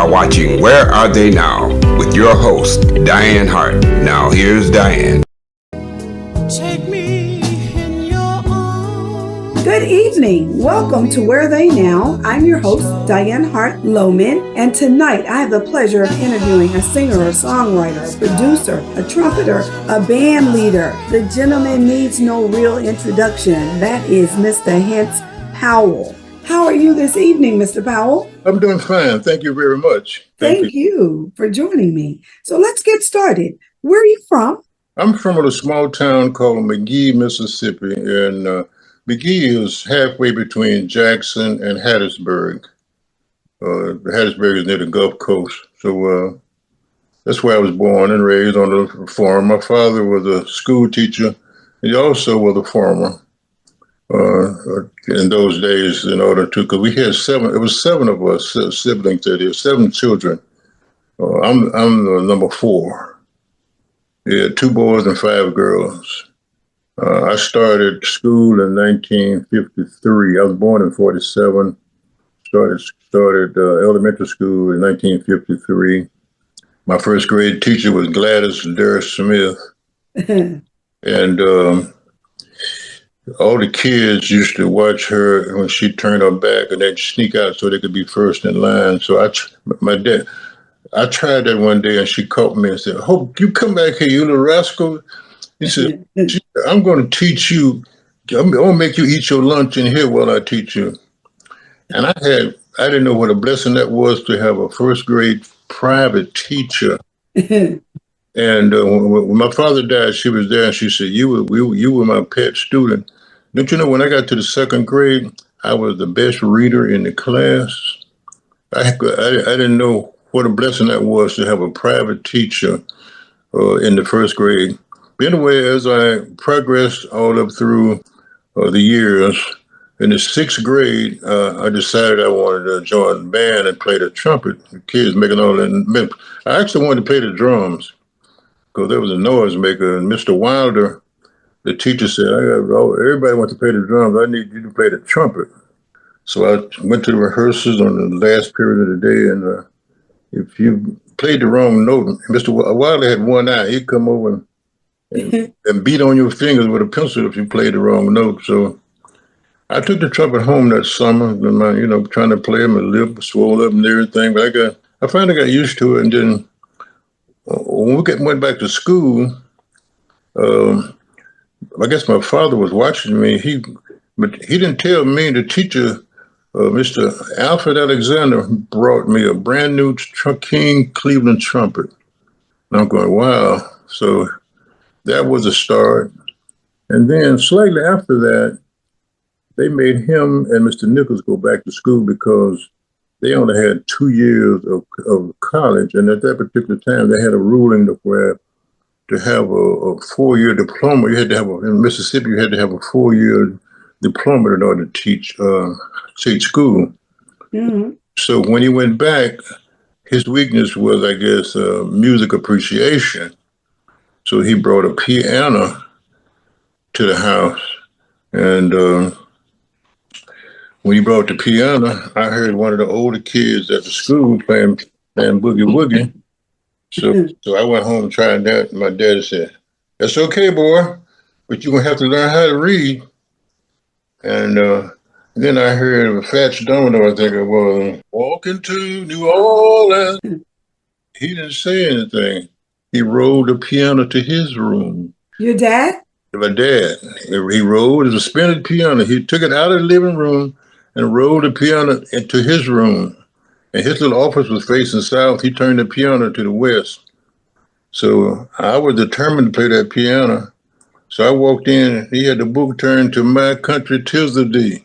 are watching Where Are They Now? With your host, Dianne Hart. Now here's Dianne. Take me in your arms. Good evening. Welcome to Where Are They Now? I'm your host, Dianne Hart-Lowman, and tonight I have the pleasure of interviewing a singer, a songwriter, a producer, a trumpeter, a band leader. The gentleman needs no real introduction. That is Mr. Hense Powell. How are you this evening, Mr. Powell? I'm doing fine. Thank you very much. Thank you for joining me. So let's get started. Where are you from? I'm from a small town called McGee, Mississippi, and McGee is halfway between Jackson and Hattiesburg. Hattiesburg is near the Gulf Coast, so that's where I was born and raised on the farm. My father was a school teacher. He also was a farmer. In those days, in order to, because we had seven of us siblings that is, 7 children. I'm the number 4. Yeah, 2 boys and 5 girls. I started school in 1953. I was born in 47. Started elementary school in 1953. My first grade teacher was Gladys Durr Smith. And all the kids used to watch her when she turned her back, and they'd sneak out so they could be first in line. So I tried that one day, and she caught me and said, "Hope you come back here, you little rascal." He said, "I'm going to teach you. I'm going to make you eat your lunch in here while I teach you." And I didn't know what a blessing that was to have a first grade private teacher. And when my father died, she was there, and she said, you were my pet student. Don't you know, when I got to the 2nd grade, I was the best reader in the class. I didn't know what a blessing that was to have a private teacher in the 1st grade. But anyway, as I progressed all up through the years, in the 6th grade, I decided I wanted to join the band and play the trumpet. The kids making all that. I actually wanted to play the drums, because there was a noise maker, and Mr. Wilder, the teacher, said, everybody wants to play the drums. I need you to play the trumpet. So I went to the rehearsals on the last period of the day, and if you played the wrong note, Mr. Wilder had one eye. He'd come over and beat on your fingers with a pencil if you played the wrong note. So I took the trumpet home that summer, trying to play. My lip swole up and everything, but I finally got used to it. And then when we went back to school, I guess my father was watching me. But he didn't tell me. The teacher, Mr. Alfred Alexander, brought me a brand new King Cleveland trumpet. And I'm going, wow. So that was a start. And then slightly after that, they made him and Mr. Nichols go back to school because they only had 2 years of college. And at that particular time, they had a ruling where to have a 4-year diploma, in Mississippi, you had to have a 4-year diploma in order to teach school. Mm-hmm. So when he went back, his weakness was, I guess, music appreciation. So he brought a piano to the house. And when he brought the piano, I heard one of the older kids at the school playing boogie woogie. So I went home and tried that. And my daddy said, "That's okay, boy, but you're going to have to learn how to read." And then I heard of Fats Domino, I think it was, "Walking to New Orleans." He didn't say anything. He rolled the piano to his room. Your dad? My dad. He rolled, it was a spinning piano. He took it out of the living room and rolled the piano into his room. And his little office was facing south. He turned the piano to the west. So I was determined to play that piano. So I walked in, and he had the book turned to My Country 'Tis of Thee.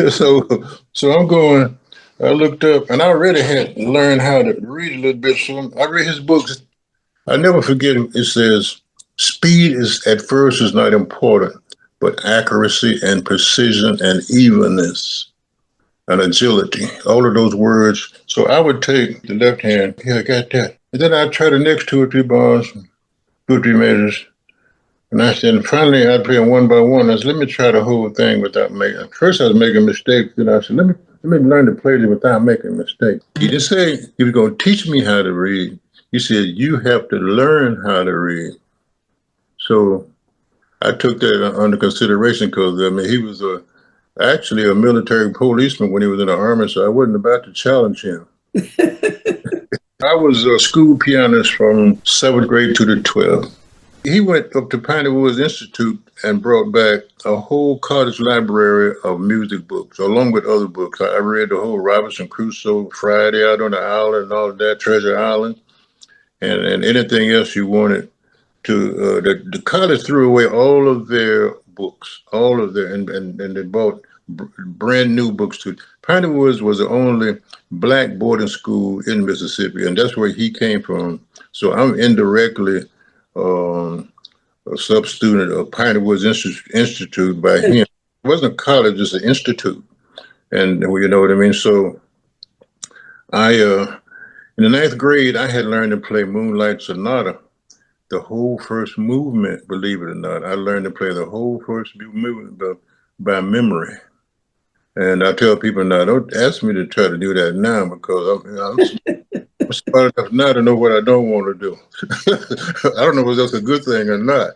So I'm going, I looked up, and I already had learned how to read a little bit. So I read his books. I never forget, it says, speed at first is not important, but accuracy and precision and evenness and agility, all of those words. So I would take the left hand, I got that. And then I'd try the next 2 or 3 bars, 2 or 3 measures. And I said, and finally I played one by one. I said, let me try the whole thing without making. First, I was making mistakes. Then I said, let me learn to play it without making mistakes. He didn't say he was going to teach me how to read. He said, you have to learn how to read. So I took that under consideration because he was actually a military policeman when he was in the army, so I wasn't about to challenge him. I was a school pianist from 7th grade to the 12th. He went up to Piney Woods Institute and brought back a whole college library of music books, along with other books. I read the whole Robinson Crusoe, Friday Out on the Island, and all of that, Treasure Island, and anything else you wanted to. The college threw away all of their books, all of their, and they bought brand new books too. Piney Woods was the only black boarding school in Mississippi, and that's where he came from. So I'm indirectly a sub-student of Piney Woods Institute by him. It wasn't a college, it's an institute. And you know what I mean? So I, in the 9th grade, I had learned to play Moonlight Sonata, the whole first movement, believe it or not. I learned to play the whole first movement by memory. And I tell people now, don't ask me to try to do that now because I'm smart enough now to know what I don't want to do. I don't know whether that's a good thing or not,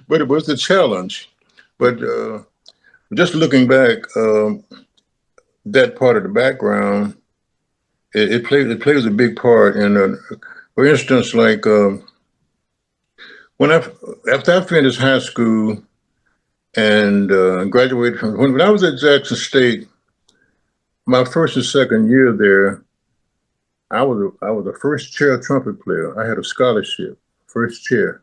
but it was a challenge. But just looking back, that part of the background, it plays a big part. And for instance, like after I finished high school and graduated from when I was at Jackson State, my first and second year there, I was a first chair trumpet player. I had a scholarship, first chair,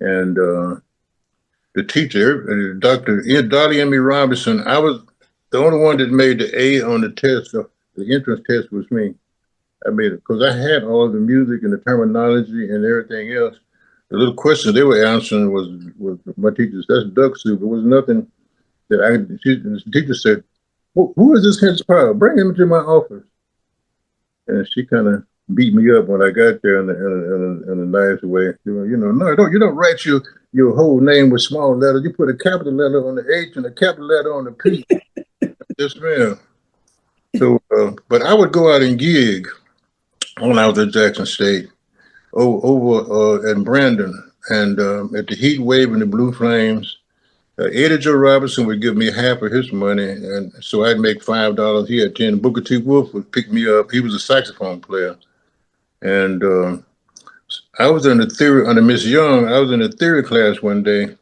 and the teacher, Dr. Dolly M. E. Robinson, I was the only one that made the A on the test. The entrance test was me. I made it because I had all the music and the terminology and everything else. The little questions they were answering was my teachers. That's duck soup. It was nothing that the teacher said, "Who is this Hense Powell? Bring him to my office." And she kind of beat me up when I got there in a nice way. You know, no, you don't write your whole name with small letters. You put a capital letter on the H and a capital letter on the P. Yes, ma'am. So, but I would go out and gig when I was at Jackson State, over at Brandon, and at the Heat Wave and the Blue Flames. Eddie Joe Robinson would give me half of his money, and so I'd make $5. He had 10. Booker T. Wolf would pick me up. He was a saxophone player, and I was in the theory under Miss Young. I was in the theory class one day,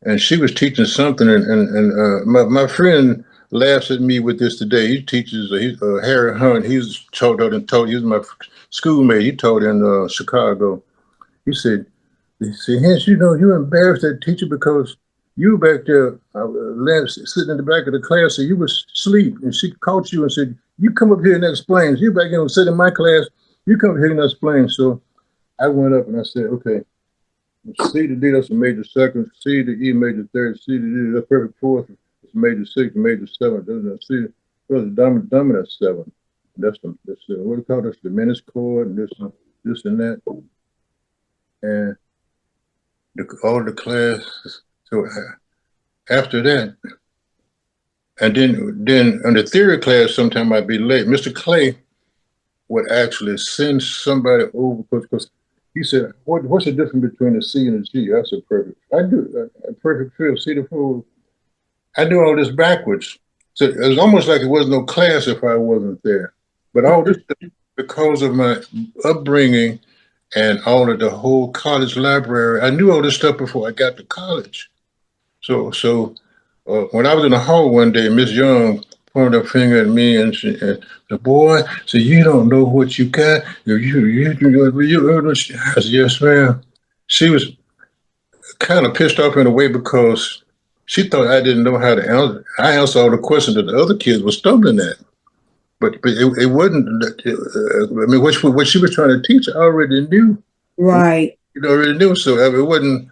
and she was teaching something, and my friend laughs at me with this today. He teaches. Harry Hunt. He's taught. He was my schoolmate. He taught in Chicago. He said, "Hense, you know, you embarrassed that teacher because you back there sitting in the back of the class, so you was asleep, and she caught you and said, you come up here and explain. You back here and sit in my class, you come up here and explain." So I went up and I said, okay, C to D, that's a major second, C to E, major third, C to D, that's perfect fourth, it's major sixth, major seventh, C, well, the dominant seventh. That's what do you call this? The diminished chord, and this and that. And all the classes. So after that, and then on the theory class, sometime I'd be late. Mr. Clay would actually send somebody over because he said, "What's the difference between a C and a G?" I said, "Perfect. I do a perfect fifth, C to four." I do all this backwards, so it was almost like it was no class if I wasn't there. But all this because of my upbringing and all of the whole college library. I knew all this stuff before I got to college. So when I was in the hall one day, Miss Young pointed her finger at me and she, the boy said, "You don't know what you got. I said, "Yes, ma'am." She was kind of pissed off in a way because she thought I didn't know how to answer. I answered all the questions that the other kids were stumbling at. But it wasn't. I mean, what she was trying to teach, I already knew. Right. You know, already knew. So I mean, it wasn't.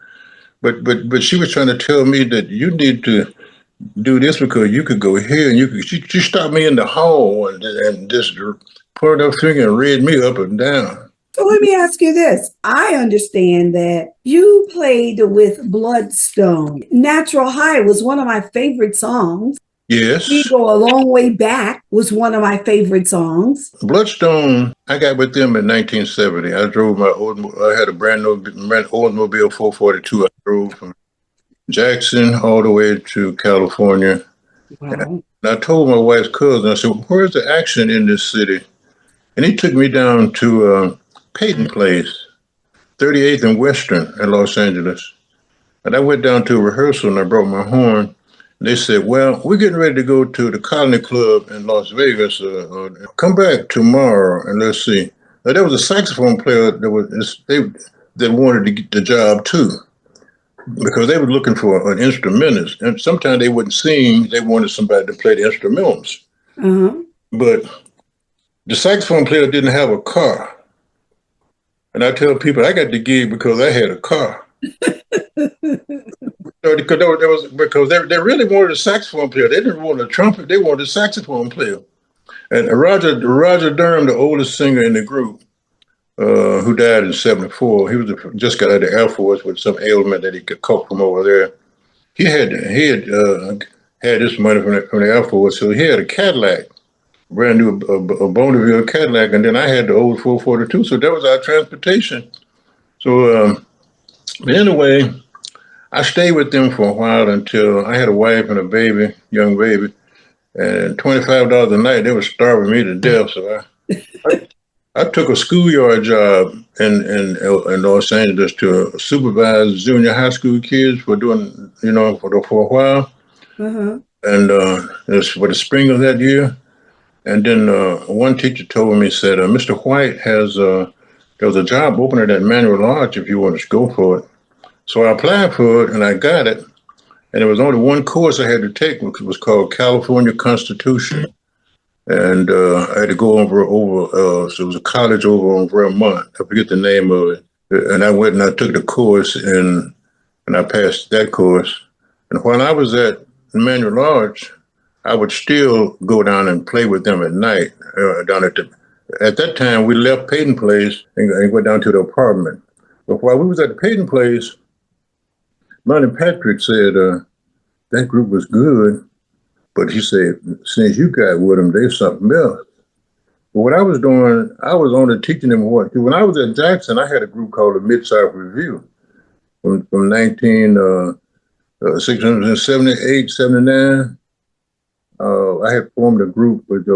But she was trying to tell me that you need to do this because you could go here and you could. She stopped me in the hall and just pointed her finger and read me up and down. So let me ask you this. I understand that you played with Bloodstone. Natural High was one of my favorite songs. We Yes. Go a Long Way Back was one of my favorite songs. Bloodstone, I got with them in 1970. I had a brand new Oldsmobile 442. I drove from Jackson all the way to California. Wow. And I told my wife's cousin, I said, where's the action in this city? And he took me down to Peyton Place, 38th and Western in Los Angeles. And I went down to a rehearsal and I brought my horn. They said, well, we're getting ready to go to the Colony Club in Las Vegas. Come back tomorrow and let's see. Now, there was a saxophone player that wanted to get the job too, because they were looking for an instrumentalist. And sometimes they wouldn't sing. They wanted somebody to play the instrumentals. Uh-huh. But the saxophone player didn't have a car. And I tell people I got the gig because I had a car. Because they really wanted a saxophone player. They didn't want a trumpet. They wanted a saxophone player. And Roger Durham, the oldest singer in the group, who died in '74, just got out of the Air Force with some ailment that he could cope from over there. He had this money from the Air Force, so he had a Cadillac, brand new a Bonneville Cadillac, and then I had the old 442. So that was our transportation. So anyway, I stayed with them for a while until I had a wife and a baby, young baby, and $25 a night. They were starving me to death. So I took a schoolyard job in Los Angeles to supervise junior high school kids for doing, for a while. Uh-huh. And it was for the spring of that year. And then one teacher told me, said, Mr. White there was a job opening at Manual Lodge if you want to go for it. So I applied for it and I got it. And there was only one course I had to take, which was called California Constitution. And I had to go so it was a college over on Vermont. I forget the name of it. And I went and I took the course and I passed that course. And while I was at Manual Lodge, I would still go down and play with them at night. At that time, we left Peyton Place and went down to the apartment. But while we was at the Peyton Place, Lonnie Patrick said that group was good, but he said, since you got with them, there's something else. But what I was doing, I was only teaching them what. When I was at Jackson, I had a group called the Mid-South Review from 1978, 79. I had formed a group with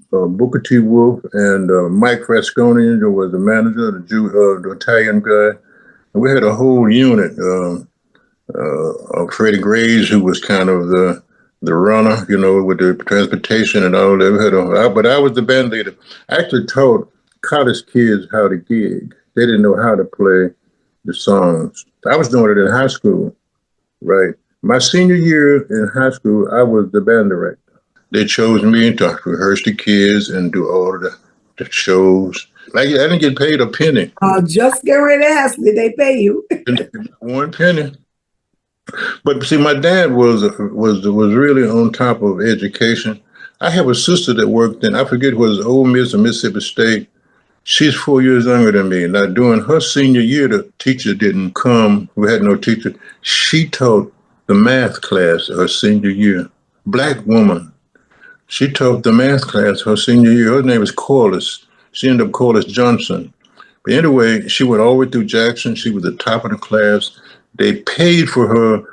Booker T. Wolf and Mike Frasconi, who was the manager, the Italian guy. And we had a whole unit. Freddie Graves, who was kind of the runner, with the transportation and all that. But I was the band leader. I actually taught college kids how to gig. They didn't know how to play the songs. I was doing it in high school, right? My senior year in high school, I was the band director. They chose me to rehearse the kids and do all of the shows. Like, I didn't get paid a penny. Just get ready to ask, did they pay you? One penny. But see, my dad was really on top of education. I have a sister that worked I forget whether it was Ole Miss or Mississippi State. She's 4 years younger than me. Now, during her senior year, the teacher didn't come. We had no teacher. She taught the math class her senior year. Black woman. She taught the math class her senior year. Her name was Corliss. She ended up Corliss Johnson. But anyway, she went all the way through Jackson. She was the top of the class. They paid for her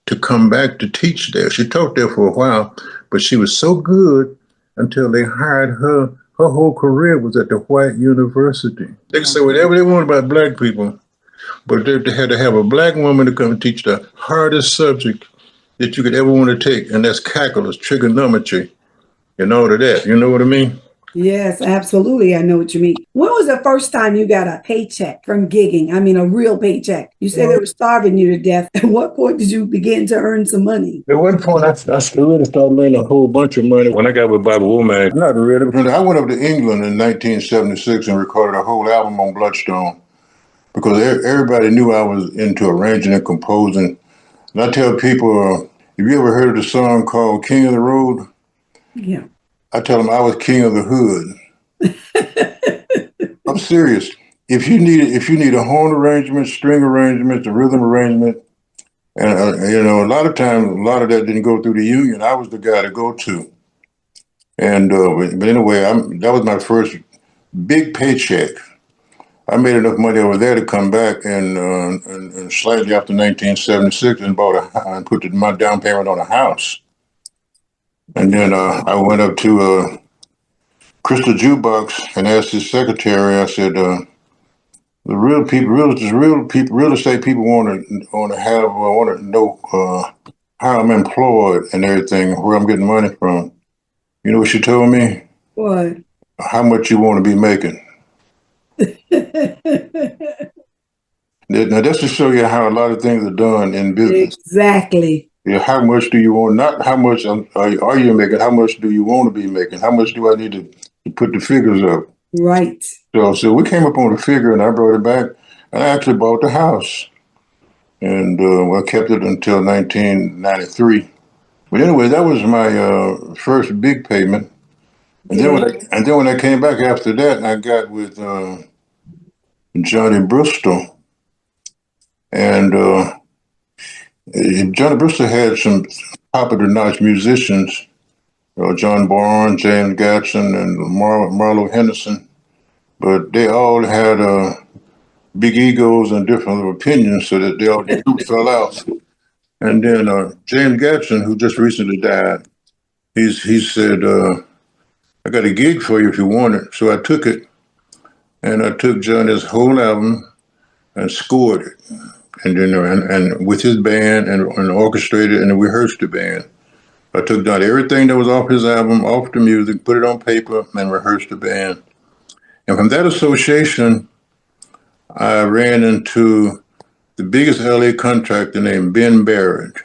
to come back to teach there. She taught there for a while, but she was so good until they hired her. Her whole career was at the white university. They could say whatever they want about black people, but they had to have a black woman to come teach the hardest subject that you could ever want to take, and that's calculus, trigonometry, and all of that. You know what I mean? Yes, absolutely. I know what you mean. When was the first time you got a paycheck from gigging? I mean, a real paycheck. You said they were starving you to death. At what point did you begin to earn some money? At one point, I really started making a whole bunch of money when I got with Bobby Womack. Not really. I went up to England in 1976 and recorded a whole album on Bloodstone because everybody knew I was into arranging and composing. And I tell people, have you ever heard of the song called King of the Road? Yeah. I tell them I was king of the hood. I'm serious. if you need a horn arrangement, string arrangement, the rhythm arrangement, and a lot of times, a lot of that didn't go through the union. I was the guy to go to. And but anyway, that was my first big paycheck. I made enough money over there to come back, and slightly after 1976, and and put my down payment on a house. And then I went up to Crystal Jukebox and asked his secretary. I said, "The real estate people want to know how I'm employed and everything, where I'm getting money from." You know what she told me? What? How much you want to be making. Now that's to show you how a lot of things are done in business. Exactly. Yeah, how much do you want? Not how much are you making? How much do you want to be making? How much do I need to put the figures up? Right. So we came up on a figure, and I brought it back, and I actually bought the house, and I kept it until 1993. But anyway, that was my first big payment. And then when I came back after that, I got with Johnny Bristol, and Johnny Bristol had some popular notch musicians, John Barnes, James Gatson, and Marlo Henderson, but they all had big egos and different opinions, so that they all fell out. And then James Gatson, who just recently died, he said, "I got a gig for you if you want it." So I took it, and I took Johnny's whole album and scored it, and then and with his band and orchestrated and rehearsed the band. I took down everything that was off his album, off the music, put it on paper, and rehearsed the band. And from that association, I ran into the biggest LA contractor named Ben Barrett.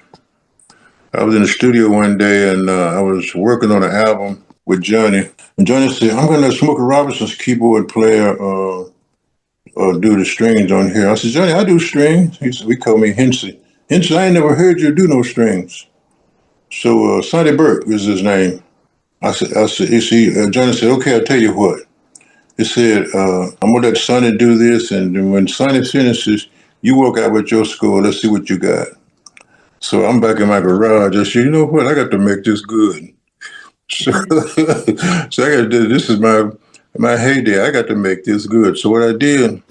I was in the studio one day, and I was working on an album with Johnny. And Johnny said, "I'm going to let Smokey Robinson's keyboard player do the strings on here." I said, "Johnny, I do strings." He said, "We call me Hense. Hense, I ain't never heard you do no strings." So Sonny Burke was his name. Johnny said, "Okay, I'll tell you what." He said, "I'm going to let Sonny do this, and when Sonny finishes, you walk out with your score. Let's see what you got." So I'm back in my garage. I said, "You know what? I got to make this good." So, so I got to do this. Is my heyday. I got to make this good. So what I did,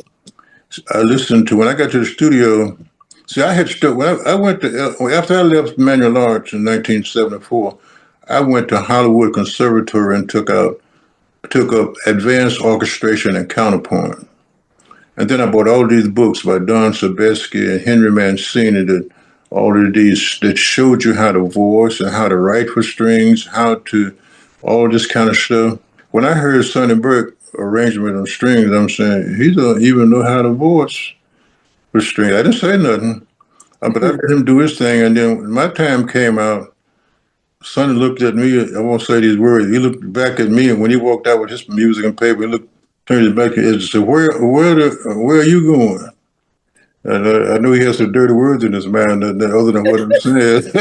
I listened to when I got to the studio. See, I had stuck when I went to after I left Manual Arts in 1974. I went to Hollywood Conservatory and took up advanced orchestration and counterpoint. And then I bought all these books by Don Sebesky and Henry Mancini that all of these that showed you how to voice and how to write for strings, how to all this kind of stuff. When I heard Sonny Burke arrangement on strings, I'm saying he don't even know how to voice for strings. I didn't say nothing, but I let him do his thing. And then when my time came out, Sonny looked at me. I won't say these words. He looked back at me, and when he walked out with his music and paper, he turned his back to and said, "Where are you going?" And I knew he had some dirty words in his mind other than what he said.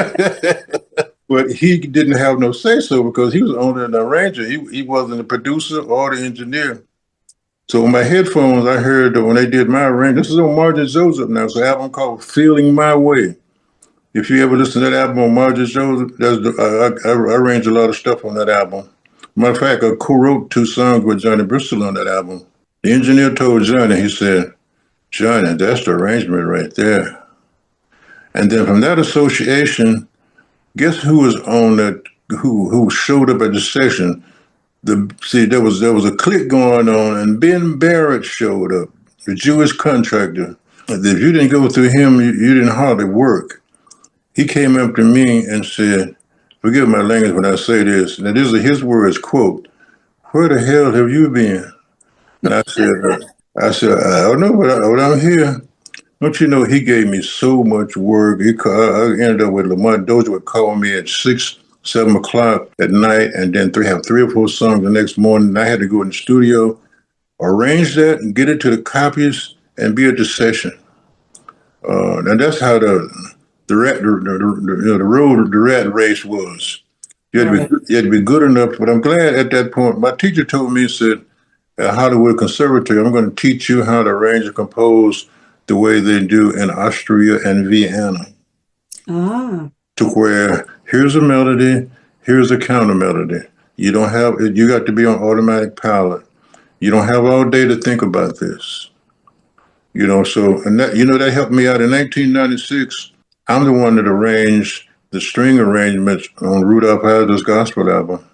But he didn't have no say so because he was only an arranger. He wasn't a producer or the engineer. So on my headphones, I heard that when they did my arrangement, this is on Margin Joseph now. It's an album called "Feeling My Way." If you ever listen to that album on Margin Joseph, I arranged a lot of stuff on that album. Matter of fact, I co-wrote 2 songs with Johnny Bristol on that album. The engineer told Johnny, he said, "Johnny, that's the arrangement right there." And then from that association, guess who was on that? Who showed up at the session? There was a clique going on, and Ben Barrett showed up, the Jewish contractor. If you didn't go through him, you didn't hardly work. He came up to me and said, forgive my language when I say this, now these are his words, quote, "Where the hell have you been?" And I said, "I don't know, but I'm here." Don't you know, he gave me so much work. I ended up with Lamont Dozier would call me at 6, 7 o'clock at night, and then have 3 or 4 songs the next morning. And I had to go in the studio, arrange that, and get it to the copies, and be at the session. And that's how the rat race was. You had to be good enough. But I'm glad at that point. My teacher told me, he said, at Hollywood Conservatory. I'm going to teach you how to arrange and compose the way they do in Austria and Vienna. Ah. To where here's a melody, here's a counter melody. You don't have, you got to be on automatic pilot. You don't have all day to think about this. So, and that, that helped me out in 1996. I'm the one that arranged the string arrangements on Rudolph Hazlitt's gospel album.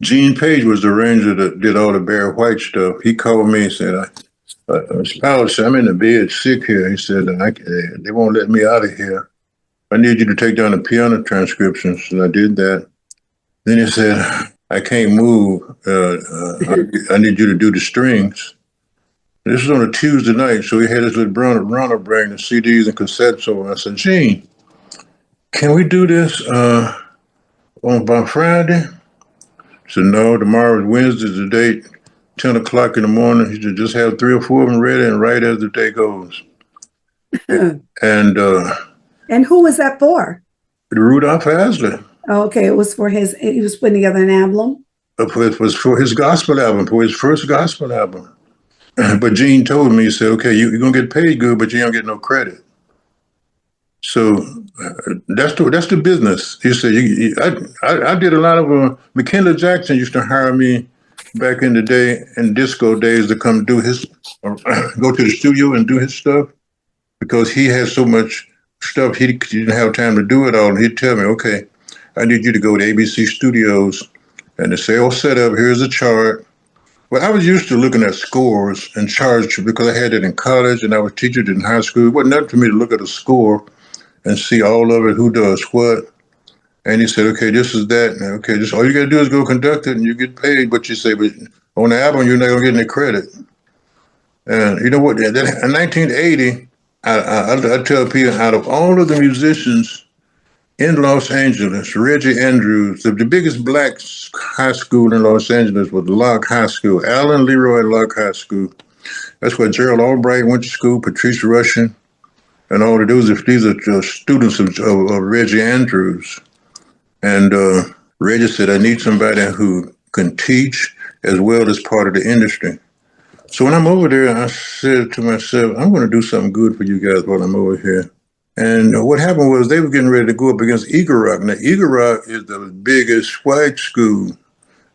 Gene Page was the arranger that did all the Barry White stuff. He called me and said, Mr. Powell said, I'm in the bed sick here. He said, they won't let me out of here. I need you to take down the piano transcriptions. And I did that. Then he said, I can't move. I need you to do the strings. This was on a Tuesday night, so he had his little runner bring the CDs and cassettes over. I said, Gene, can we do this on Friday? He said, no, tomorrow is Wednesday, the date, 10 o'clock in the morning. He said, just have 3 or 4 of them ready and write as the day goes. And who was that for? Rudolph Hazlitt. Oh, okay, it was for he was putting together an album? It was for his gospel album, for his first gospel album. But Gene told me, he said, okay, you're going to get paid good, but you don't get no credit. So that's the business. He said, I did a lot of, McKinley Jackson used to hire me back in the day, in disco days, to come do go to the studio and do his stuff, because he had so much stuff, he didn't have time to do it all. And he'd tell me, okay, I need you to go to ABC Studios and to say, oh, set up, here's a chart. Well, I was used to looking at scores and charts because I had it in college and I was teaching it in high school. It wasn't nothing for me to look at a score and see all of it, who does what. And he said, okay, this is that. And okay, just all you got to do is go conduct it and you get paid. But you say, but on the album, you're not going to get any credit. And you know what? In 1980, I tell people, out of all of the musicians in Los Angeles, Reggie Andrews, the biggest black high school in Los Angeles was Locke High School, Allen Leroy Locke High School. That's where Gerald Albright went to school, Patrice Rushen, and all of these are students of Reggie Andrews. And Reggie said, I need somebody who can teach as well as part of the industry. So when I'm over there, I said to myself, I'm going to do something good for you guys while I'm over here. And what happened was they were getting ready to go up against Eagle Rock. Now, Eagle Rock is the biggest white school,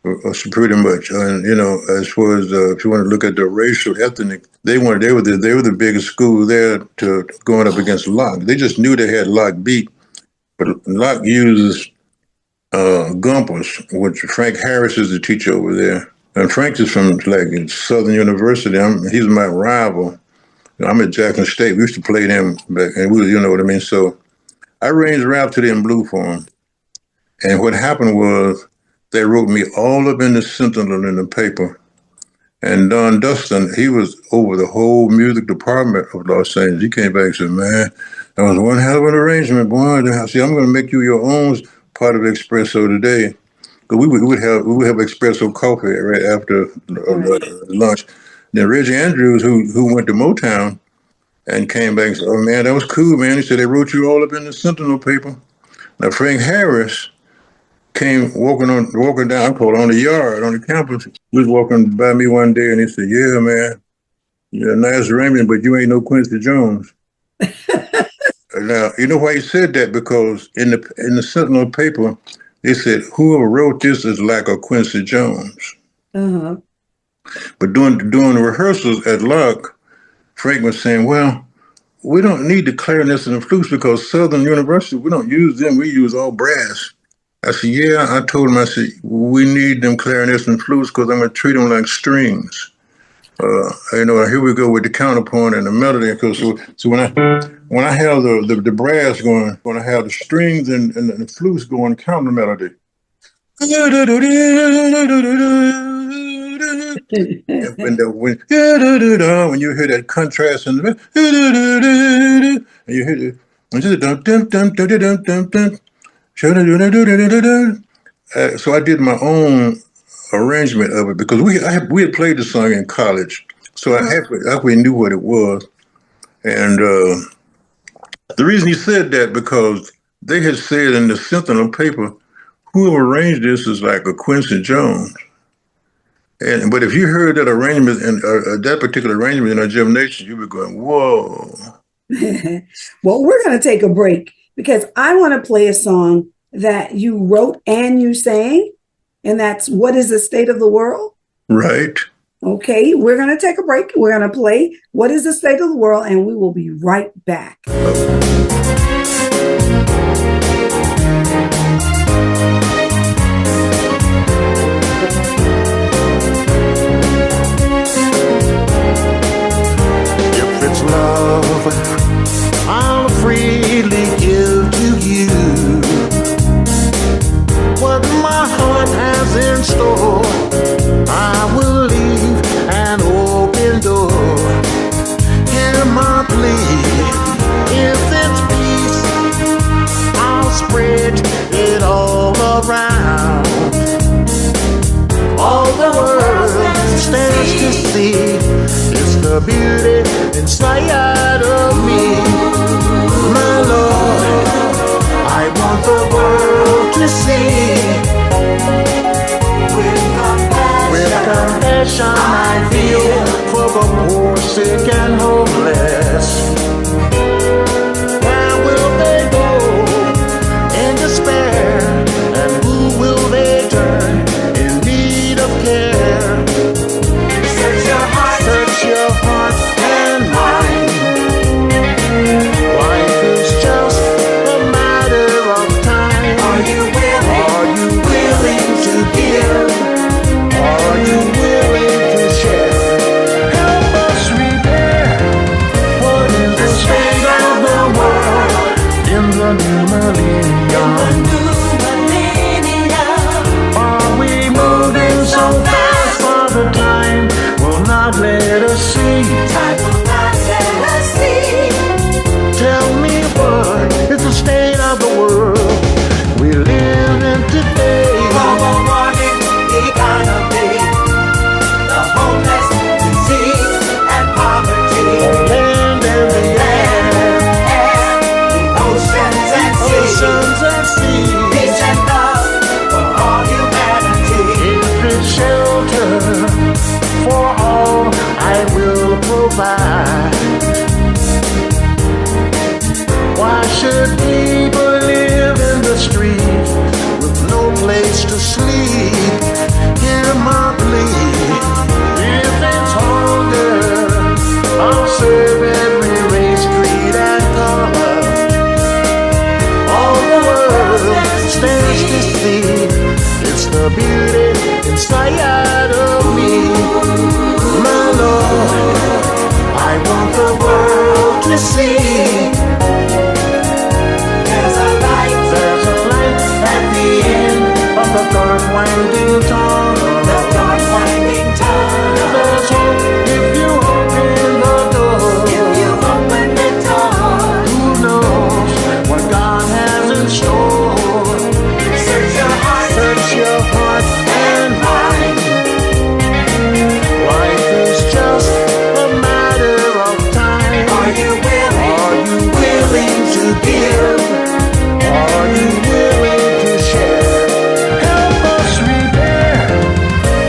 pretty much. And, as far as if you want to look at the racial, ethnic, they were the biggest school there to going up against Locke. They just knew they had Locke beat. But Locke uses Gumpers, which Frank Harris is the teacher over there. And Frank is from Southern University. He's my rival. I'm at Jackson State. We used to play them back, and you know what I mean? So I arranged Rhapsody in Blue for them. And what happened was they wrote me all up in the Sentinel in the paper. And Don Dustin, he was over the whole music department of Los Angeles. He came back and said, man, that was one hell of an arrangement, boy. See, I'm going to make you your own part of Espresso today. But we would have espresso coffee right after lunch. Then Reggie Andrews, who went to Motown and came back and said, oh, man, that was cool, man. He said, they wrote you all up in the Sentinel paper. Now, Frank Harris came walking down, I call it on the yard, on the campus. He was walking by me one day and he said, yeah, man, you're a nice arrangement, but you ain't no Quincy Jones. Now, you know why he said that? Because in the Sentinel paper, they said, whoever wrote this is like a Quincy Jones. Uh-huh. But during the rehearsals at Locke, Frank was saying, well, we don't need the clarinets and the flutes because Southern University, we don't use them. We use all brass. I said, yeah. I told him, I said, we need them clarinets and flutes because I'm going to treat them like strings. Here we go with the counterpoint and the melody. So when I have the brass going to have the strings and the flutes going counter melody. When you hear that contrast and you hear so I did my own arrangement of it because we had played the song in college, so I knew what it was. And the reason he said that because they had said in the Sentinel paper, whoever arranged this is like a Quincy Jones. But if you heard that arrangement and that particular arrangement in a gymnasium, you were going, whoa. Well, we're going to take a break because I want to play a song that you wrote and you sang, and that's What is the State of the World? Right. Okay, we're going to take a break. We're going to play What is the State of the World, and we will be right back. If it's love, I'll freely give to you what my heart has in store. I will leave an open door. Hear my plea. If it's peace, I'll spread it all around. All the world stands to see is the beauty inside of me. My Lord, I want the world to see. With compassion I feel for the poor, sick and homeless. Where will they go in despair? And who will they turn in need of care? Search your heart and mind. Life is just a matter of time. Are you willing to give? Are you willing to share? Help us repair what is the state of the world in the new millennium. Are we moving so fast for the time will not let us see? Tell me what is the state of the world we live in today? Global warming, economy, the homeless, disease, and poverty. The land and the air, the oceans and seas, peace and love for all humanity. If it's shelter for all, I will provide. Why should people live in the street with no place to sleep? Hear my plea. If it's hunger, I'll serve every race, creed, and color. All the world stands to see. It's the beauty inside of me. My Lord, I want the world to see. There's a light at the end of the dark winding tunnel. There's hope if you open the door. Who knows what God has in store? Search your heart and mind. Life is just a matter of time. Are you willing to give? Are you willing to share? Help us repair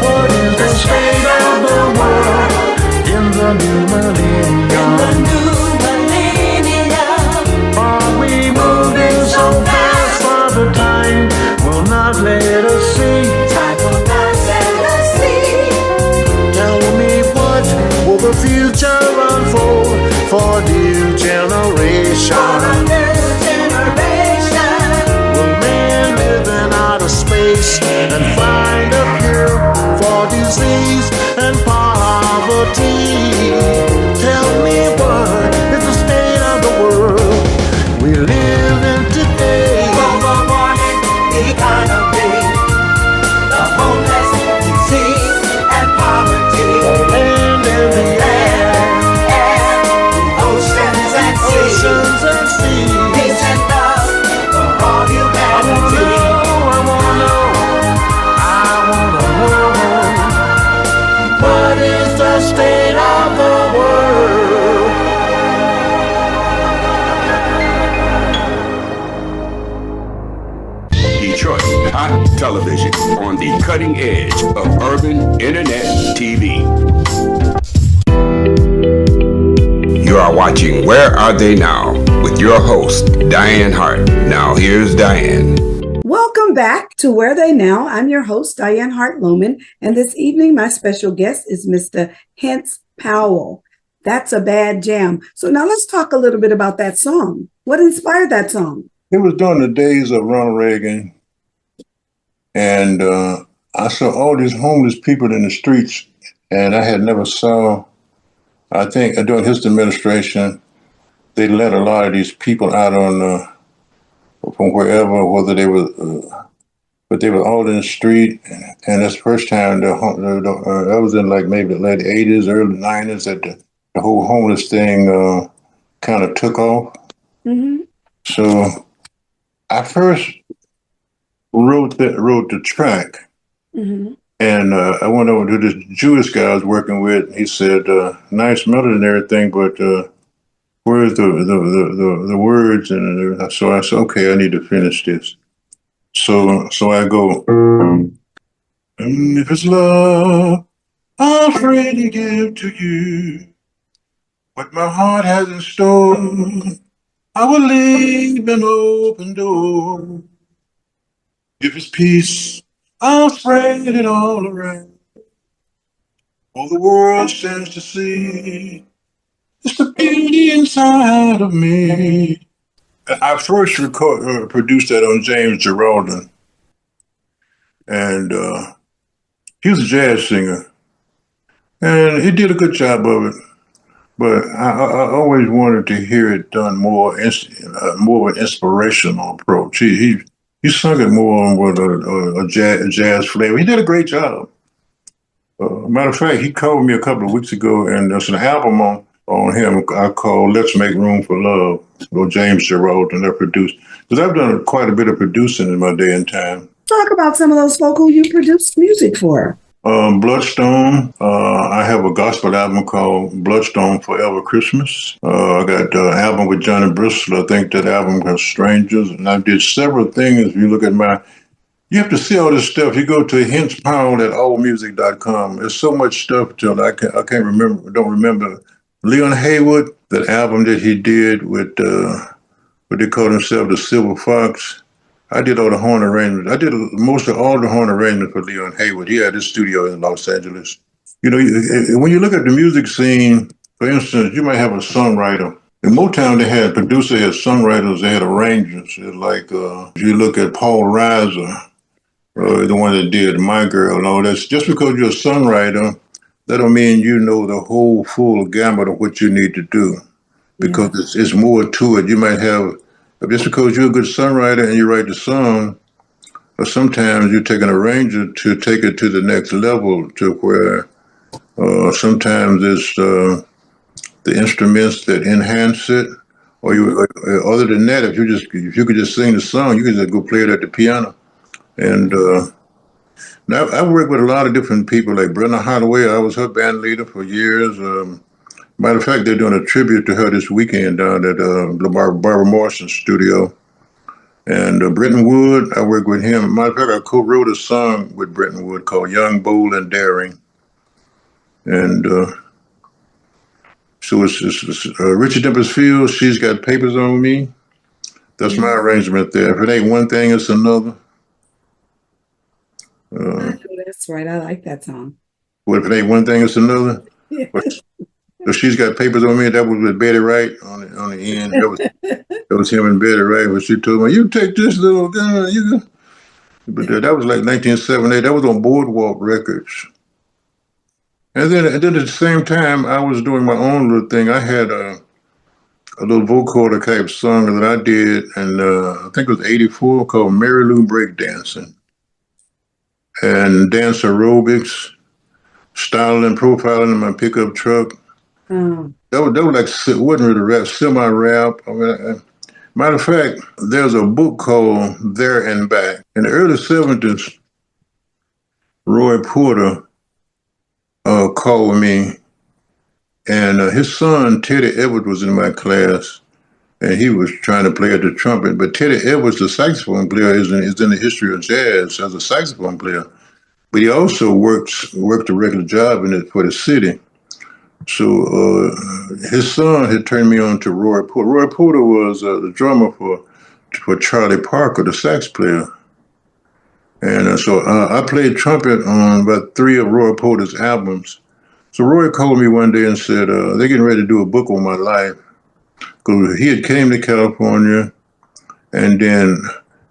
what is the state of the world in the new millennium. Are we moving so fast for the time will not let us see? Tell me what will the future unfold for new generation? Space and find a cure for disease and poverty. Tell me what is the state of the world we live in today? Global warming, economy, the homeless, disease, and poverty. The land and the air, the oceans and seas. music on the cutting edge of urban internet TV. You are watching Where Are They Now with your host, Dianne Hart. Now here's Dianne. Welcome back to Where They Now. I'm your host, Dianne Hart-Lowman, and this evening my special guest is Mr. Hense Powell. That's a Bad Jam. So now let's talk a little bit about that song. What inspired that song? It was during the days of Ronald Reagan, and I saw all these homeless people in the streets, and I had never saw, I think during his administration, they let a lot of these people out on from wherever, whether they were, but they were all in the street, and that's the first time that was in like maybe the late 80s, early 90s that the whole homeless thing kind of took off. Mm-hmm. So I first wrote the track, Mm-hmm. and I went over to this Jewish guy I was working with. He said, "Nice melody and everything, but where's the words?" And so I said, "Okay, I need to finish this." So I go, "If it's love, I'm free to give to you what my heart has in store. I will leave an open door. If it's peace, I'll spread it all around. All the world stands to see. It's the beauty inside of me." I first produced that on James Geraldine, and he was a jazz singer, and he did a good job of it. But I always wanted to hear it done more of an inspirational approach. He sung it more with a jazz flavor. He did a great job. Matter of fact, he called me a couple of weeks ago, and there's an album on him I called "Let's Make Room for Love." Or James Geraldine that produced, because I've done quite a bit of producing in my day and time. Talk about some of those folk who you produced music for. Bloodstone. I have a gospel album called Bloodstone Forever Christmas. I got an album with Johnny Bristol. I think that album has Strangers. And I did several things. If you look at you have to see all this stuff. You go to Hense Powell at allmusic.com. There's so much stuff till I can't remember, don't remember. Leon Haywood, that album that he did with what they called himself, the Silver Fox. I did all the horn arrangements. I did most of all the horn arrangements for Leon Haywood. He had his studio in Los Angeles. You know, when you look at the music scene, for instance, you might have a songwriter. In Motown, they had producers, they had songwriters, they had arrangers. Like you look at Paul Reiser, the one that did My Girl and all that. Just because you're a songwriter, that don't mean you know the whole full gamut of what you need to do, because it's more to it. You might have, just because you're a good songwriter and you write the song, or sometimes you take an arranger to take it to the next level, to where sometimes it's the instruments that enhance it, or other than that, if you could just sing the song, you could just go play it at the piano. And now, I worked with a lot of different people, like Brenda Holloway. I was her band leader for years. Matter of fact, they're doing a tribute to her this weekend down at Barbara Morrison's studio. And Britton Wood, I worked with him. Matter of fact, I co-wrote a song with Britton Wood called Young, Bold, and Daring. And so it's Richard Dimples Fields, She's Got Papers on Me. That's my arrangement there. If it ain't one thing, it's another. That's right. I like that song. Well, if it ain't one thing, it's another. Yeah. So She's Got Papers on Me. That was with Betty Wright on the end. That was him and Betty Wright. When she told me, "You take this little," but that was like 1978. That was on Boardwalk Records. And then at the same time, I was doing my own little thing. I had a little vocoder type song that I did, and I think it was '84, called Mary Lou Breakdancing. And dance aerobics, styling and profiling in my pickup truck. That was like, it wasn't really rap, semi-rap. I mean, matter of fact, there's a book called There and Back. In the early 70s, Roy Porter called me, and his son, Teddy Edwards, was in my class. and he was trying to play at the trumpet. But Teddy Edwards, the saxophone player, is in the history of jazz as a saxophone player. But he also worked a regular job for the city. So his son had turned me on to Roy Porter. Roy Porter was the drummer for Charlie Parker, the sax player. And so I played trumpet on about 3 of Roy Porter's albums. So Roy called me one day and said, they're getting ready to do a book on my life. Because he had came to California, and then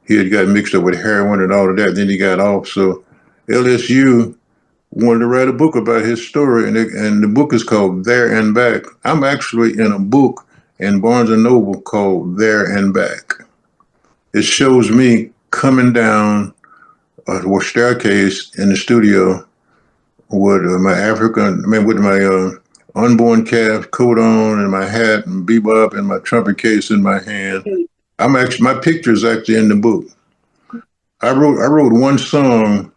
he had got mixed up with heroin and all of that. Then he got off. So LSU wanted to write a book about his story, and the book is called There and Back. I'm actually in a book in Barnes & Noble called There and Back. It shows me coming down a staircase in the studio with my unborn calf coat on and my hat and bebop and my trumpet case in my hand. My picture is actually in the book. I wrote one song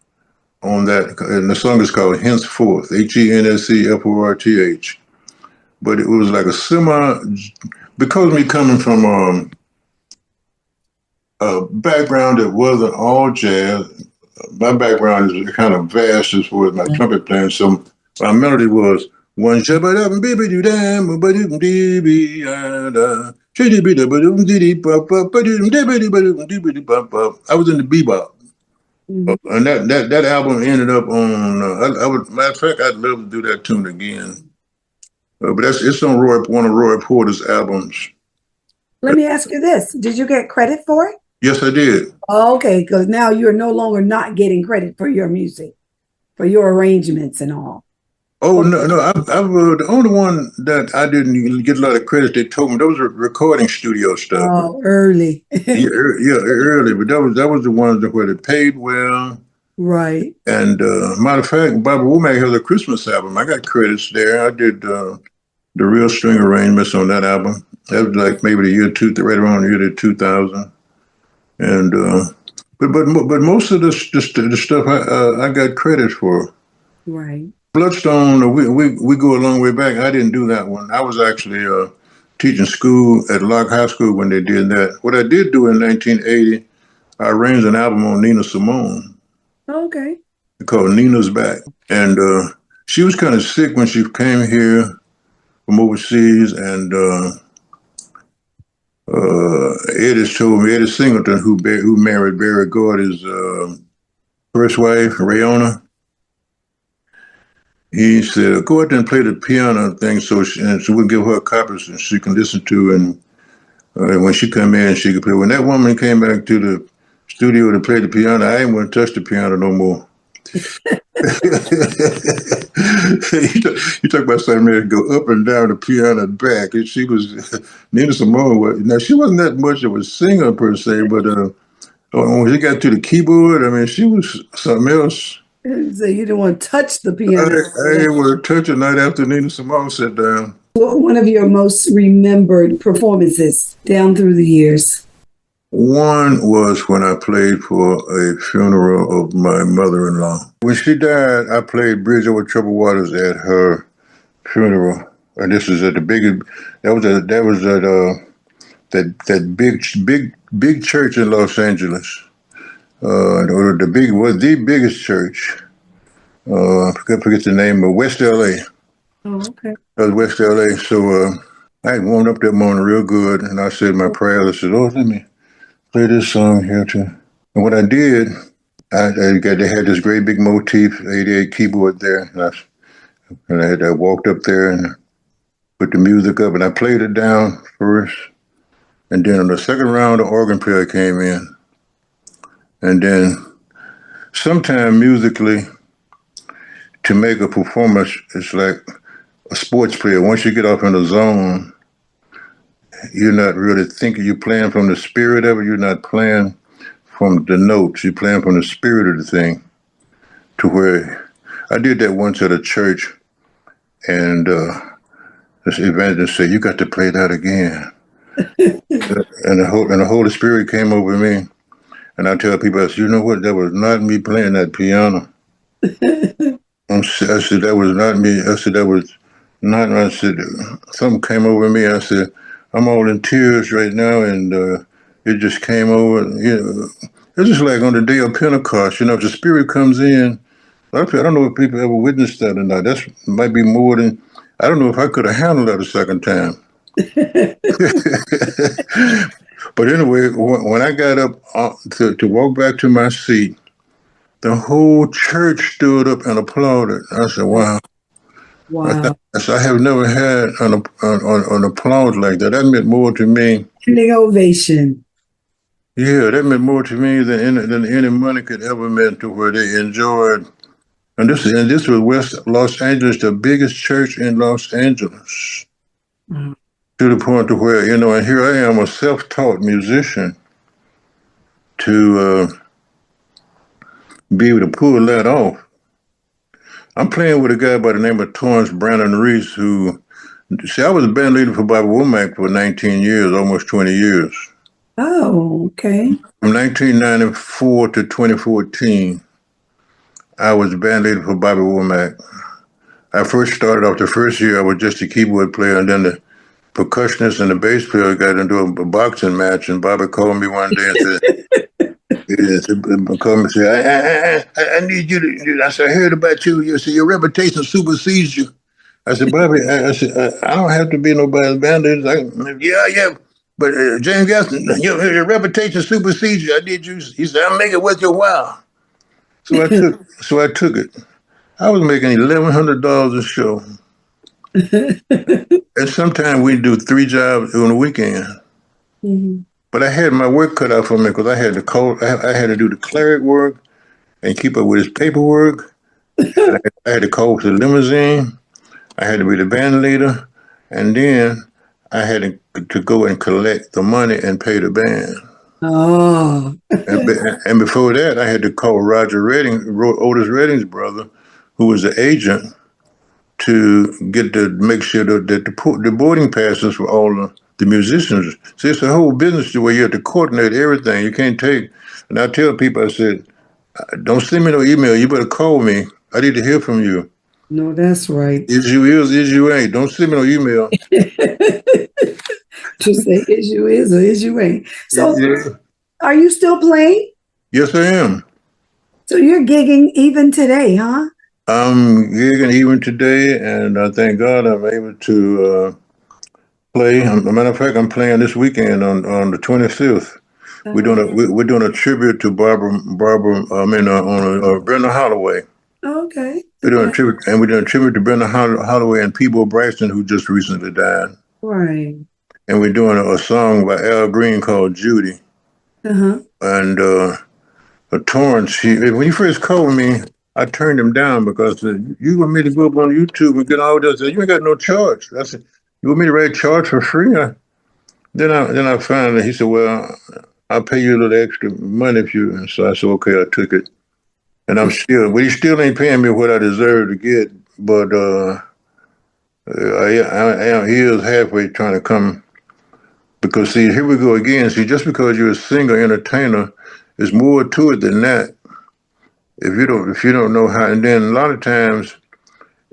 on that, and the song is called Henceforth, Hensforth. But it was like because me coming from a background that wasn't all jazz, my background is kind of vast as far as my trumpet playing. So my melody was one shabba dum baby do dam ba dum dee be da chitty be da ba dum dee pop pop ba dum dee ba dee pop pop. I was in the bebop. And that album ended up on. Matter of fact, I'd love to do that tune again. But it's on one of Roy Porter's albums. Let me ask you this: did you get credit for it? Yes, I did. Oh, okay, because now you're no longer not getting credit for your music, for your arrangements and all. Oh no! The only one that I didn't get a lot of credit. They told me those were recording studio stuff. Oh, early. Early, but that was the ones where they paid well. Right. And matter of fact, Bobby Womack has a Christmas album. I got credits there. I did the real string arrangements on that album. That was like maybe right around the year 2000. And but most of the stuff I got credit for. Right. Bloodstone, we go a long way back. I didn't do that one. I was actually teaching school at Locke High School when they did that. What I did do in 1980, I arranged an album on Nina Simone. Okay. Called Nina's Back. And she was kind of sick when she came here from overseas. And Eddie Singleton, who married Barry Gordy's first wife, Rayona, he said, go out there and play the piano thing so we'll give her copies and she can listen to, and when she come in, she could play. When that woman came back to the studio to play the piano, I didn't want to touch the piano no more. You talk about something that go up and down the piano back. And she was, Nina Simone, now she wasn't that much of a singer per se, but when she got to the keyboard, I mean, she was something else. So you didn't want to touch the piano. I didn't want to touch it night after Nina Simone sat down. One of your most remembered performances down through the years? One was when I played for a funeral of my mother-in-law. When she died, I played Bridge Over Troubled Waters at her funeral. And this is at the big church in Los Angeles. The biggest church. I forget the name of West LA. Oh, okay. That was West LA. So I had warmed up that morning real good, and I said my prayers. I said, let me play this song here too. And what I did, they had this great big motif 88 keyboard there, and I walked up there and put the music up, and I played it down first, and then on the second round, the organ player came in. And then sometime musically, to make a performance, it's like a sports player. Once you get off in the zone, you're not really thinking. You're playing from the spirit of it. You're not playing from the notes. You're playing from the spirit of the thing. To where I did that once at a church, and this evangelist said, "You got to play that again." and the Holy Spirit came over me. And I tell people, I said, you know what? That was not me playing that piano. I said, that was not me. I said, that was not. I said, something came over me. I said, I'm all in tears right now, and it just came over. It's just like on the day of Pentecost. If the Spirit comes in, a lot of people, I don't know if people ever witnessed that or not. That might be more than, I don't know if I could have handled that a second time. But anyway, when I got up to walk back to my seat, the whole church stood up and applauded. I said, wow. Wow. I have never had an applause like that. That meant more to me. Standing ovation. Yeah, that meant more to me than any money could ever mean, to where they enjoyed. And this was West Los Angeles, the biggest church in Los Angeles. Mm-hmm. To the point to where, and here I am, a self-taught musician, to be able to pull that off. I'm playing with a guy by the name of Torrance Brandon Reese, who, I was a band leader for Bobby Womack for 19 years, almost 20 years. Oh, okay. From 1994 to 2014, I was a band leader for Bobby Womack. I first started off the first year, I was just a keyboard player, and then the percussionist and the bass player got into a boxing match, and Bobby called me one day and said, called me and said, I need you to, I said, I heard about you. You said, your reputation supersedes you. I said, Bobby, I said, I don't have to be nobody's band leader. Yeah. But James Gaston, your reputation supersedes you. I need you. He said, I'll make it worth your while. So I took it. I was making $1,100 a show. And sometimes we do 3 jobs on a weekend. Mm-hmm. But I had my work cut out for me, because I had to do the cleric work and keep up with his paperwork. I had to call for the limousine. I had to be the band leader, and then I had to go and collect the money and pay the band. Oh. and before that, I had to call Roger Redding, Otis Redding's brother, who was the agent, to make sure that the boarding passes for all the musicians. See, it's a whole business where you have to coordinate everything. You can't take. And I tell people, I said, don't send me no email. You better call me. I need to hear from you. No, that's right. Is you ain't. Don't send me no email. Just say is you is or is you ain't. So Are you still playing? Yes, I am. So you're gigging even today, huh? I'm gigging even today, and I thank God I'm able to play. As a matter of fact, I'm playing this weekend on the 25th. We're doing a tribute to Brenda Holloway. Okay. We're doing a tribute to Brenda Holloway and Peebo Bryson, who just recently died. Right. And we're doing a song by Al Green called Judy. Uh-huh. And Torrance, when he first called me, I turned him down because you want me to go up on YouTube and get all this. You ain't got no charge. I said, you want me to write charge for free? Then I found that he said, well, I'll pay you a little extra money if you. And so I said, okay, I took it. And he still ain't paying me what I deserve to get. But he is halfway trying to come. Because see, here we go again. See, just because you're a singer, entertainer, there's more to it than that. If you don't know how, and then a lot of times,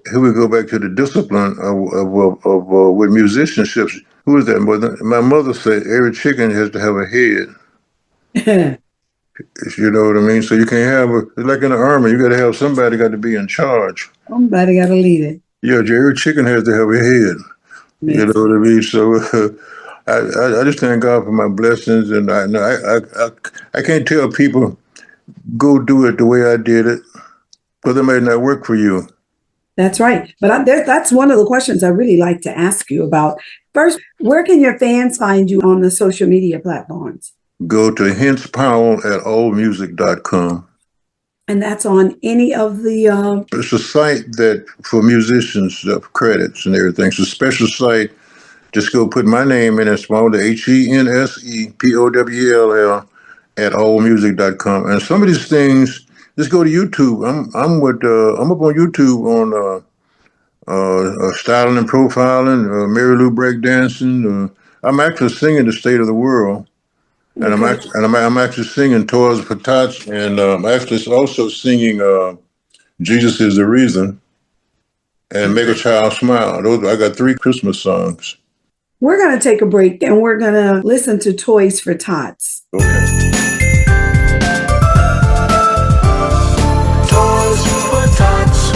here we go back to the discipline of with musicianships. Who is that? My mother said every chicken has to have a head. You know what I mean? So you can't have it's like in the army. You got to have somebody got to be in charge. Somebody got to lead it. Yeah, every chicken has to have a head. You know what I mean? So I just thank God for my blessings, and I can't tell people go do it the way I did it, because it may not work for you. That's right. But that's one of the questions I really like to ask you about. First, where can your fans find you on the social media platforms? Go to Hense Powell at allmusic.com. And that's on any of the... It's a site that for musicians, credits and everything. It's a special site. Just go put my name in it, small, the HensePowell at allmusic.com. And some of these things, just go to YouTube. I'm up on YouTube on styling and profiling, Mary Lou breakdancing. I'm actually singing "The State of the World," and okay. I'm actually singing "Toys for Tots," and I'm actually also singing "Jesus Is the Reason" and "Make a Child Smile." I got 3 Christmas songs. We're going to take a break and we're going to listen to Toys for Tots. Okay. Toys for tots.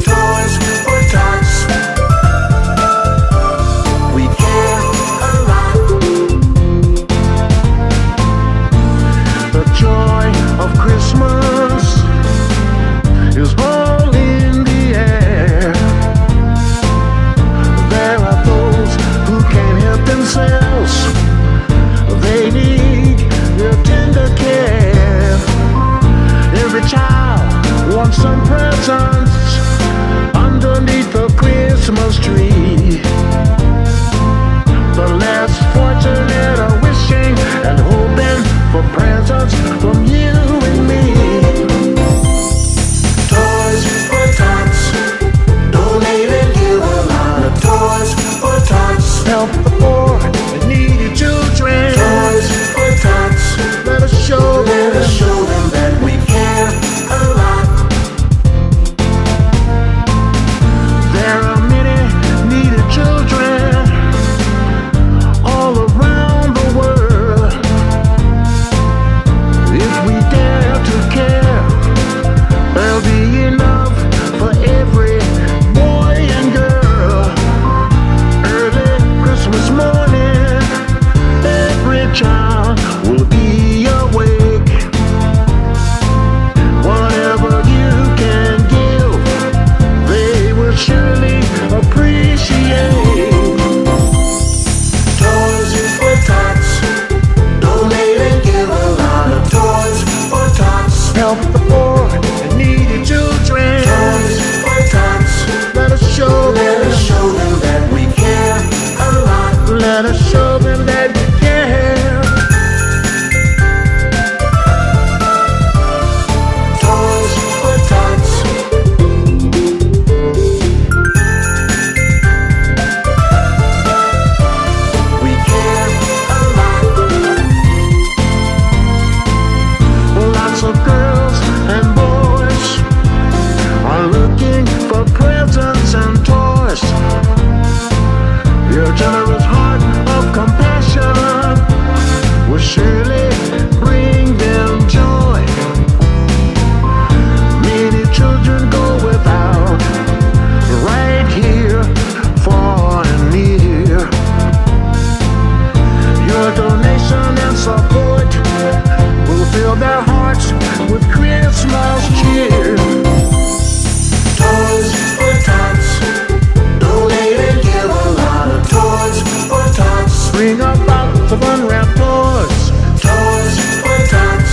Toys for tots. We care a lot. The joy of Christmas is all in the air. There are those who can't help themselves. They need your tender care. Every child wants some presents underneath the Christmas tree. The less fortunate are wishing and hoping for presents from you and me. Toys for tots. Donate and give a lot of toys for tots. Help the poor and needy children. Toys for tots. Let us show them that we care a lot. There are many needy children all around the world. If we dare to care, there'll be enough for every boy and girl. Early Christmas morning, every child will be awake. Whatever you can give, they will surely appreciate. Toys for tots. Donate and give a lot of toys for tots. Help the poor and needy children. Toys for tots. Let us show them that we care a lot. Let us show them that we care. Toys for tots. We care a lot. Lots of girls and boys are looking for presents and toys. Your generous heart of compassion will surely bring them joy. Many children go without, right here, far and near. Your donation and support will fill their hearts with Christmas cheer. Toys for tots. Donate and give a lot of toys for tots. Bring a box of unwrapped toys. Toys for tots.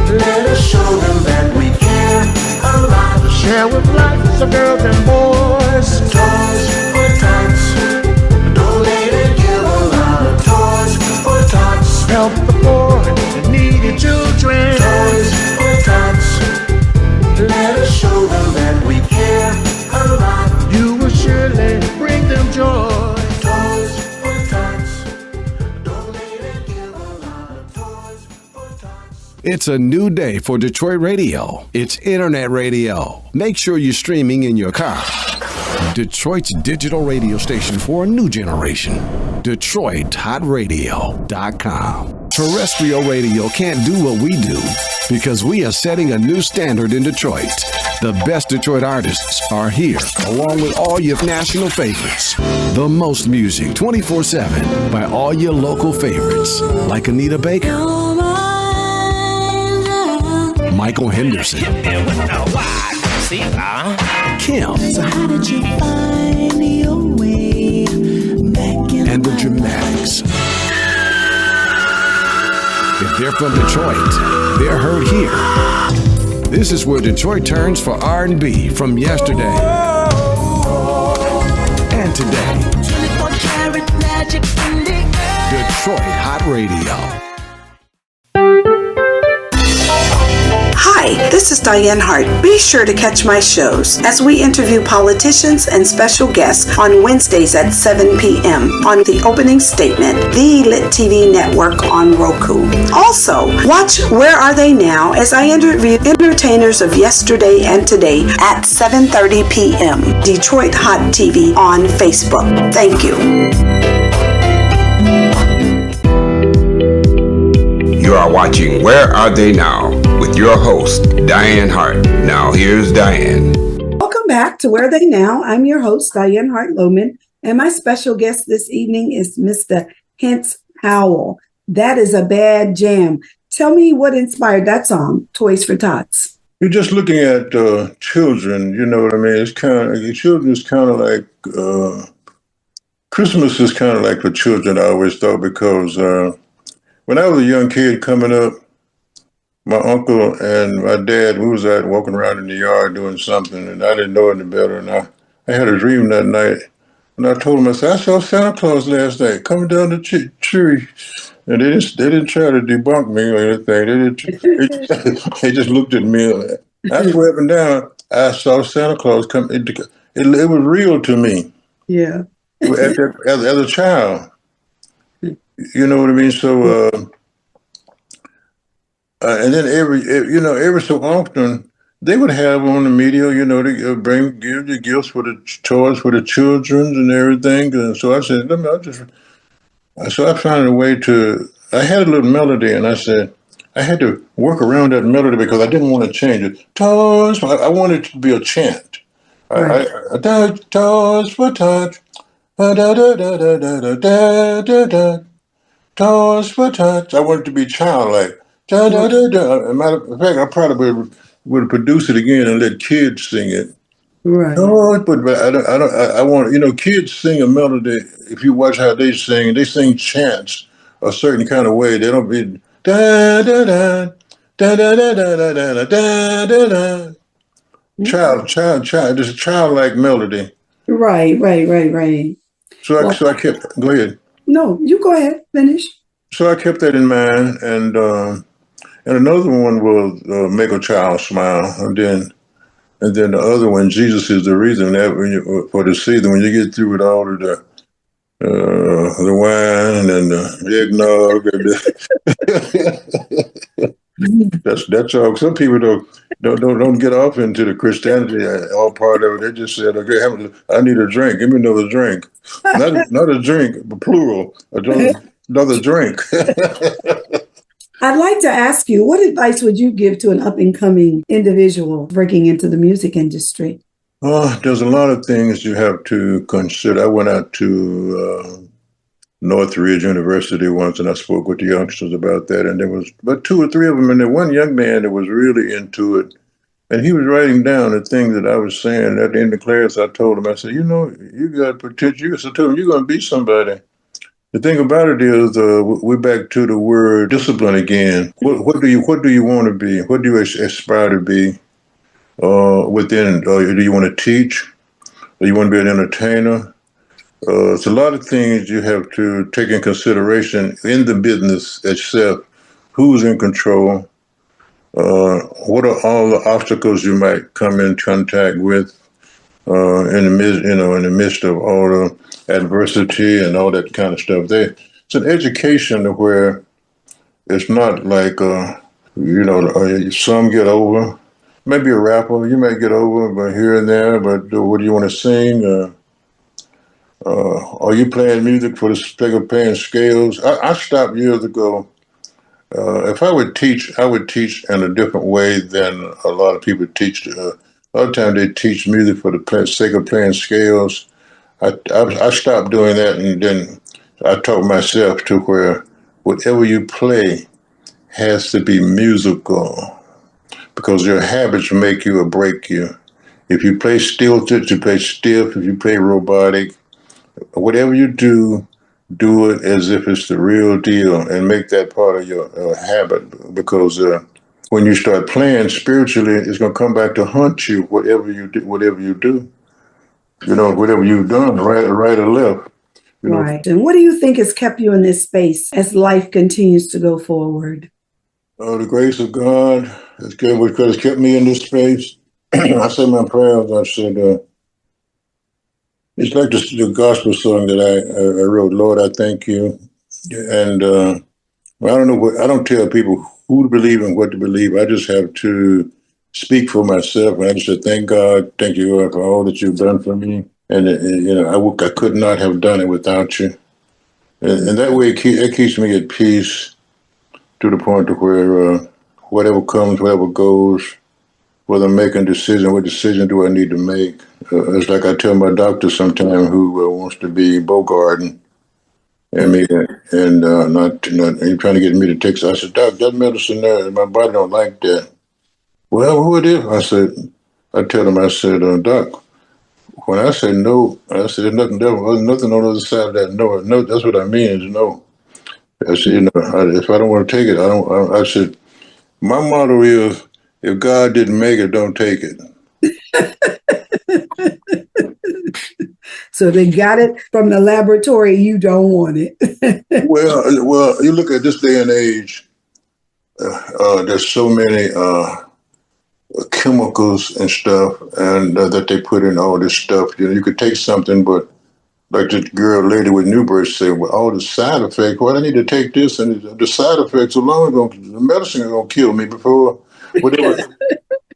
Let us show them that we care a lot. Share with lots of girls and boys. Toys for tots. Donate and give a lot of toys for tots. Help the poor and needy children. Toys for tots. Let us show them that we care a lot. You will surely bring them joy. Toys for tots. Donate and give a lot of toys for tots. It's a new day for Detroit radio. It's internet radio. Make sure you're streaming in your car. Detroit's digital radio station for a new generation. DetroitHotRadio.com. Terrestrial radio can't do what we do because we are setting a new standard in Detroit. The best Detroit artists are here, along with all your national favorites. The most music 24/7 by all your local favorites, like Anita Baker, Michael Henderson, Kim, So how did you find your way back in and the Dramatics. If they're from Detroit, they're heard here. This is where Detroit turns for R&B from yesterday and today. 24-karat magic in the air. Detroit Hot Radio. Hi, Hi, this is Dianne Hart. Be sure to catch my shows as we interview politicians and special guests on Wednesdays at 7 p.m. on The Opening Statement, the Lit TV network on Roku. Also, watch Where Are They Now as I interview entertainers of yesterday and today at 7:30 p.m. Detroit Hot TV on Facebook. Thank you. You are watching Where Are They Now with your host, Dianne Hart. Now here's Dianne. Welcome back to Where Are They Now? I'm your host, Dianne Hart-Lowman, and my special guest this evening is Mr. Hense Powell. That is a bad jam. Tell me what inspired that song, Toys for Tots. You're just looking at children, you know what I mean? It's kind of, children is kind of like, Christmas is kind of like for children, I always thought, because when I was a young kid coming up, my uncle and my dad, we was out walking around in the yard doing something, and I didn't know any better. And I had a dream that night, and I told him, I said, I saw Santa Claus last night coming down the tree. And they didn't try to debunk me or anything. They just looked at me. I swear up and down, I saw Santa Claus come. It was real to me. Yeah. as a child. You know what I mean? So, and then every so often, they would have on the media, you know, they give the gifts for the toys for the children and everything. And so I said, so I found a way I had a little melody, and I said, I had to work around that melody because I didn't want to change it. Toys, I wanted it to be a chant. Right. Toys for tots. Toys for tots. I wanted to be childlike. Matter of fact, I probably would produce it again and let kids sing it. Right. No, but I want, you know, kids sing a melody. If you watch how they sing chants a certain kind of way. They don't be da da da da da da da da da da da da. Child. Just a childlike melody. Right. So I kept. Go ahead. No, you go ahead. Finish. So I kept that in mind, and another one was make a child smile, and then the other one, Jesus is the reason that for the season when you get through with all of the wine and the eggnog, that's all. Some people don't get off into the Christianity all part of it. They just said, okay, I need a drink. Give me another drink, not a drink, but plural. Another drink. I'd like to ask you, what advice would you give to an up-and-coming individual breaking into the music industry? There's a lot of things you have to consider. I went out to Northridge University once, and I spoke with the youngsters about that. And there was about 2 or 3 of them, and there was one young man that was really into it. And he was writing down the things that I was saying. At the end of the class, I told him, I said, you know, you got potential. I told him, you're going to be somebody. The thing about it is, we're back to the word discipline again. What do you want to be? What do you aspire to be? Within, do you want to teach? Do you want to be an entertainer? It's a lot of things you have to take in consideration in the business itself. Who's in control? What are all the obstacles you might come in contact with in the midst of all the adversity and all that kind of stuff? It's an education where it's not like some get over. Maybe a rapper, you may get over, but here and there. But what do you want to sing? Are you playing music for the sake of playing scales? I stopped years ago. If I would teach, I would teach in a different way than a lot of people teach. A lot of times they teach music for the sake of playing scales. I stopped doing that, and then I taught myself to where whatever you play has to be musical, because your habits make you or break you. If you play stilted, you play stiff. If you play robotic, whatever you do it as if it's the real deal, and make that part of your habit. Because when you start playing spiritually, it's going to come back to haunt you. Whatever you do, whatever you've done, right or left. Right. And what do you think has kept you in this space as life continues to go forward? The grace of God It's good because it's kept me in this space. I said my prayers. I said, it's like the gospel song that I wrote, Lord, I thank you. And well, I don't know I don't tell people who to believe and what to believe. I just have to speak for myself. And I just said, thank God, thank you, God, for all that you've done for me. And, I could not have done it without you. And that way it keeps me at peace to the point to where whatever comes, whatever goes, whether I'm making a decision, what decision do I need to make? It's like I tell my doctor sometimes who wants to be Bogarden and me, and not trying to get me to take. I said, Doc, that medicine there, my body don't like that. Well, what if? I tell him, I said, Doc, when I say no, I said, there's nothing on the other side of that no. No, that's what I mean is no. I said, if I don't want to take it, I said, my motto is, if God didn't make it, don't take it. So they got it from the laboratory. You don't want it. well, you look at this day and age. There's so many chemicals and stuff, and that they put in all this stuff. You could take something, but like the lady with new birth said, well, all the side effects. Well, I need to take this, and the side effects alone, the medicine is gonna kill me before whatever.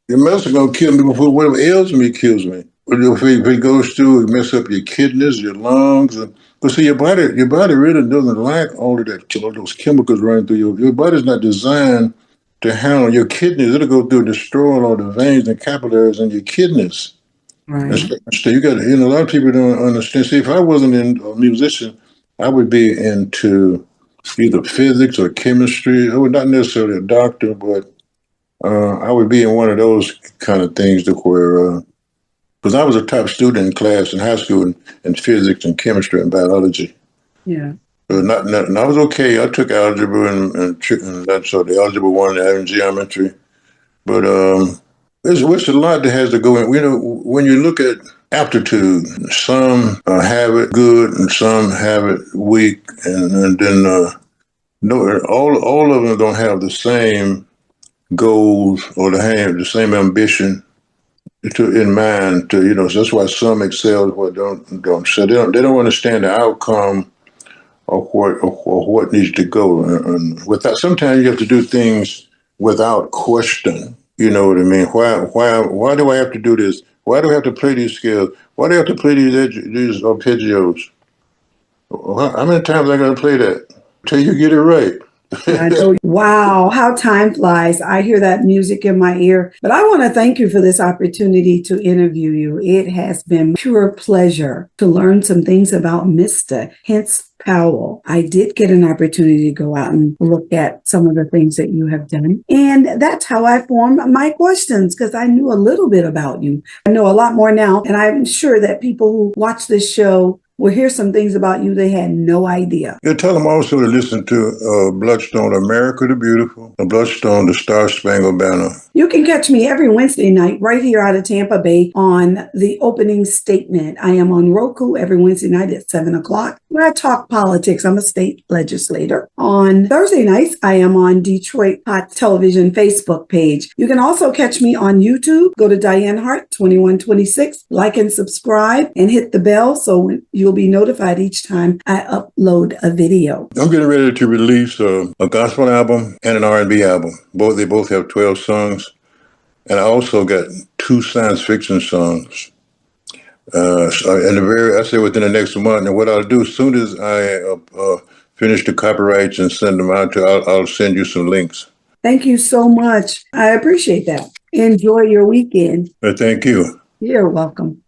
The medicine gonna kill me before whatever ails me kills me. If it goes through, it mess up your kidneys, your lungs, but see, your body really doesn't like all of that, all those chemicals running through your body's not designed to handle your kidneys. It'll go through and destroy all the veins and capillaries in your kidneys. Right. So you got a lot of people don't understand. See, if I wasn't a musician, I would be into either physics or chemistry. I would not necessarily a doctor, but I would be in one of those kind of things to where, because I was a top student in class in high school in physics and chemistry and biology. Yeah. And I was okay. I took algebra and that's the algebra 1 and geometry. But there's a lot that has to go in. When you look at aptitude, some have it good and some have it weak, and then no, all of them don't have the same goals or the same ambition in mind. So that's why some excel, but don't. So they don't understand the outcome of what needs to go. And without, sometimes you have to do things without question. You know what I mean? Why do I have to do this? Why do I have to play these scales? Why do I have to play these arpeggios? How many times I got to play that until you get it right? I know. Wow, how time flies. I hear that music in my ear. But I want to thank you for this opportunity to interview you. It has been pure pleasure to learn some things about Mr. Hense Powell. I did get an opportunity to go out and look at some of the things that you have done. And that's how I formed my questions, because I knew a little bit about you. I know a lot more now. And I'm sure that people who watch this show will hear some things about you they had no idea. You tell them also to listen to Bloodstone, America the Beautiful, and Bloodstone, the Star Spangled Banner. You can catch me every Wednesday night right here out of Tampa Bay on The Opening Statement. I am on Roku every Wednesday night at 7 o'clock, where I talk politics. I'm a state legislator. On Thursday nights, I am on Detroit Hot Television Facebook page. You can also catch me on YouTube. Go to Dianne Hart 2126, like and subscribe, and hit the bell so you'll be notified each time I upload a video. I'm getting ready to release a gospel album and an R&B album. They both have 12 songs. And I also got 2 science fiction songs. I say within the next month. And what I'll do, as soon as I finish the copyrights and send them out I'll send you some links. Thank you so much. I appreciate that. Enjoy your weekend. Thank you. You're welcome.